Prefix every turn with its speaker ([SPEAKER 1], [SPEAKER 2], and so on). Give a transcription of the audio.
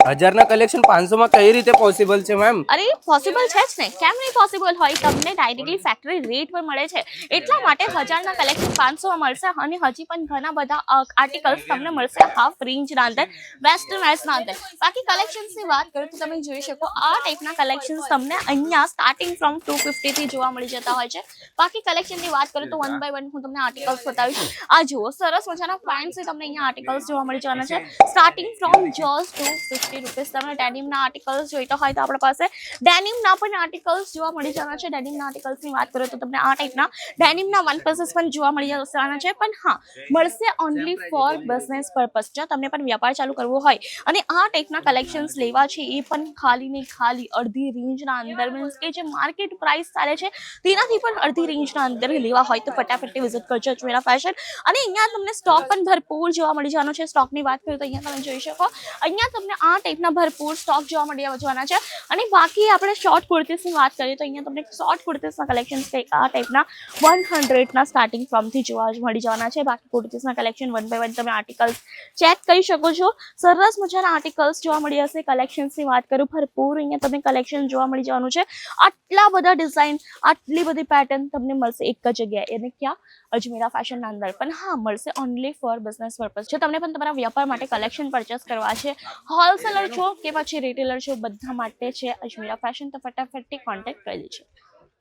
[SPEAKER 1] 1000 ના કલેક્શન 500 માં કઈ રીતે પોસિબલ છે મેમ?
[SPEAKER 2] અરે પોસિબલ છે જ ને, કેમ નહીં પોસિબલ હોય? તમને ડાયરેક્ટલી ફેક્ટરી રેટ પર મળે છે, એટલા માટે 1000 ના કલેક્શન 500 માં મળશે. અને હજી પણ ઘણા બધા આર્ટિકલ્સ તમને મળશે હાફ રેન્જના અંદર, વેસ્ટર્ન વેર્સના અંદર. બાકી કલેક્શન્સની વાત કરું તો તમે જોઈ શકો આ ટાઈપના કલેક્શન્સ તમને અહીંયા સ્ટાર્ટિંગ ફ્રોમ 250 થી જોવા મળી જતા હોય છે. બાકી કલેક્શનની વાત કરું તો 1 બાય 1 હું તમને આર્ટિકલ્સ બતાવીશ. આ જુઓ સરસ મજાના ફેન્સી તમને અહીંયા આર્ટિકલ્સ જોવા મળી જવાના છે, સ્ટાર્ટિંગ ફ્રોમ જસ્ટ 250 રૂપીસ. તમને ડેનિમના આર્ટિકલ્સ જોઈતા હોય તો આપણા પાસે ડેનિમના પણ આર્ટિકલ્સ જોવા મળી જવાના છે. ડેનિમના આર્ટિકલ્સની વાત કરું તો તમને આ ટાઈપના ડેનિમના વન પીસીસ પણ જોવા મળી જવાના છે. પણ હા, મળશે ઓનલી ફોર બિઝનેસ પર્પસ. જો તમને પણ વ્યાપાર ચાલુ કરવો હોય અને આ ટાઈપના કલેક્શન્સ લેવા છે, એ પણ ખાલી ને ખાલી અડધી રેન્જના અંદર, મીન્સ કે જે માર્કેટ પ્રાઇસ ચાલે છે તેનાથી પણ અડધી રેન્જના અંદર લેવા હોય તો ફટાફટ વિઝિટ કરજો અજમેરા ફેશન. અને અહીંયા તમને સ્ટોક પણ ભરપૂર જોવા મળી જવાનો છે. સ્ટોકની વાત કરું તો અહીંયા તમે જોઈ શકો અહીંયા તમને આ ટાઈપના ભરપૂર સ્ટોક જોવા મળી જવાના છે. અને બાકી આપણે શોર્ટ કુર્તીસની વાત કરીએ તો અહીંયા તમને શોર્ટ કુર્તીસના કલેક્શન્સ કંઈક આ ટાઈપના 100ના સ્ટાર્ટિંગ ફ્રોમથી જોવા મળી જવાના છે. બાકી કુર્તીસના કલેક્શન 1 બાય 1 તમે આર્ટિકલ્સ ચેક કરી શકો છો. સરસ મજાના આર્ટિકલ્સ જોવા મળી જશે. કલેક્શન્સની વાત કરું ભરપૂર અહીંયા તમને કલેક્શન જોવા મળી જવાનું છે. આટલા બધા ડિઝાઇન, આટલી બધી પેટર્ન તમને મળશે એક જ જગ્યાએ, અને ક્યાં? અજમેરા ફેશનના અંદર. પણ હા, મળશે ઓનલી ફોર બિઝનેસ પર્પઝ. જો તમને પણ તમારા વ્યાપાર માટે કલેક્શન પરચેસ કરવા છે, હોલસેલર છો કે પછી રિટેલર છો, બધા માટે છે અજમેરા ફેશન. તો ફટાફટથી કોન્ટેક્ટ કરી દેજો.